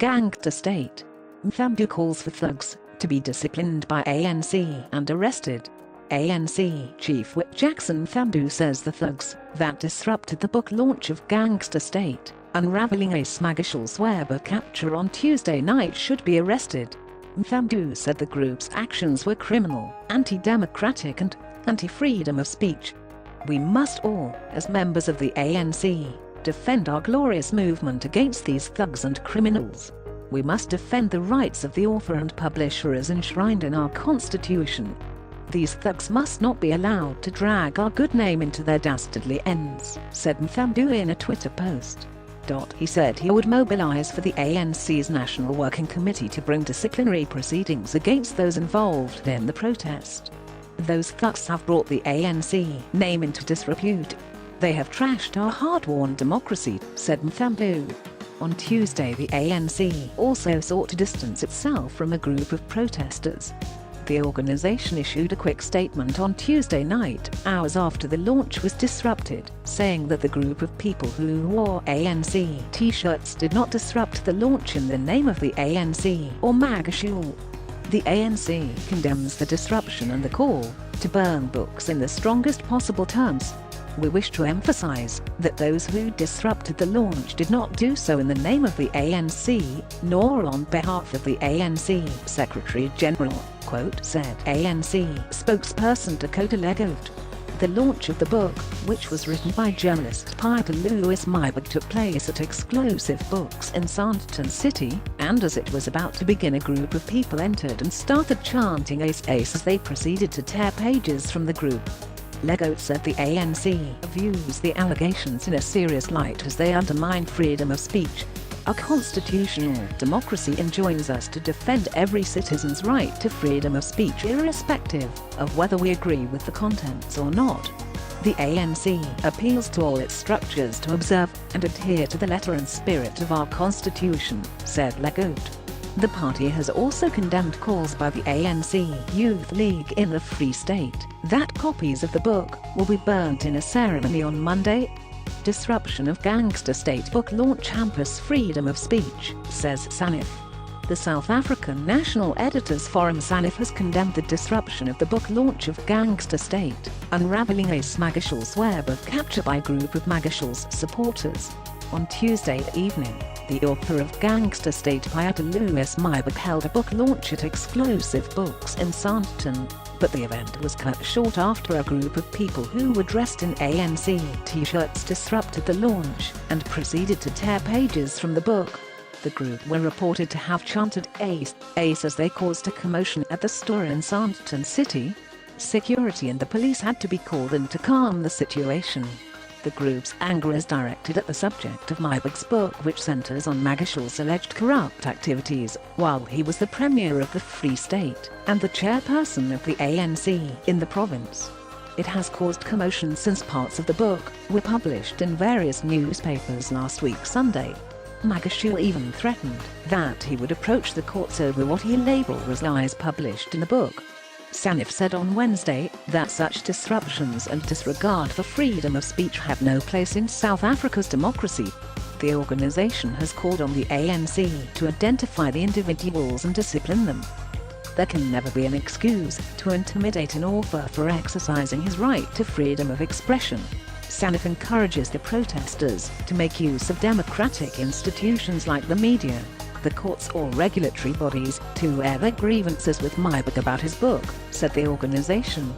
Gangster State. Mthembu calls for thugs to be disciplined by ANC and arrested. ANC Chief Whip Jackson Mthembu says the thugs that disrupted the book launch of Gangster State, Unravelling Magashule's web capture on Tuesday night should be arrested. Mthembu said the group's actions were criminal, anti-democratic and anti-freedom of speech. We must all, as members of the ANC, defend our glorious movement against these thugs and criminals. We must defend the rights of the author and publisher as enshrined in our Constitution. These thugs must not be allowed to drag our good name into their dastardly ends, said Mthembu in a Twitter post. He said he would mobilise for the ANC's National Working Committee to bring disciplinary proceedings against those involved in the protest. Those thugs have brought the ANC name into disrepute. They have trashed our hard-won democracy, said Mthembu. On Tuesday, the ANC also sought to distance itself from a group of protesters. The organisation issued a quick statement on Tuesday night, hours after the launch was disrupted, saying that the group of people who wore ANC T-shirts did not disrupt the launch in the name of the ANC or Magashule. The ANC condemns the disruption and the call to burn books in the strongest possible terms. We wish to emphasize that those who disrupted the launch did not do so in the name of the ANC, nor on behalf of the ANC Secretary General, said ANC spokesperson Dakota Legoat. The launch of the book, which was written by journalist Peter Lewis Myburgh, took place at Exclusive Books in Sandton City, and as it was about to begin, a group of people entered and started chanting "Ace Ace" as they proceeded to tear pages from the group. Legoat said the ANC views the allegations in a serious light as they undermine freedom of speech. Our constitutional democracy enjoins us to defend every citizen's right to freedom of speech irrespective of whether we agree with the contents or not. The ANC appeals to all its structures to observe and adhere to the letter and spirit of our constitution, said Legoat. The party has also condemned calls by the ANC Youth League in the Free State that copies of the book will be burnt in a ceremony on Monday. Disruption of Gangster State book launch hampers freedom of speech, says SANIF. The South African National Editors Forum SANIF has condemned the disruption of the book launch of Gangster State, Unravelling Magashule's web capture by a group of Magashule's supporters. On Tuesday evening, the author of Gangster State, Peter Lewis Myburgh, held a book launch at Exclusive Books in Sandton, but the event was cut short after a group of people who were dressed in ANC T-shirts disrupted the launch and proceeded to tear pages from the book. The group were reported to have chanted "Ace, Ace" as they caused a commotion at the store in Sandton City. Security and the police had to be called in to calm the situation. The group's anger is directed at the subject of Myburgh's book, which centers on Magashule's alleged corrupt activities while he was the Premier of the Free State and the chairperson of the ANC in the province. It has caused commotion since parts of the book were published in various newspapers last week Sunday. Magashule even threatened that he would approach the courts over what he labeled as lies published in the book. SANIF said on Wednesday that such disruptions and disregard for freedom of speech have no place in South Africa's democracy. The organisation has called on the ANC to identify the individuals and discipline them. There can never be an excuse to intimidate an author for exercising his right to freedom of expression. SANIF encourages the protesters to make use of democratic institutions like the media, the courts or regulatory bodies to air their grievances with Myburgh about his book, said the organisation.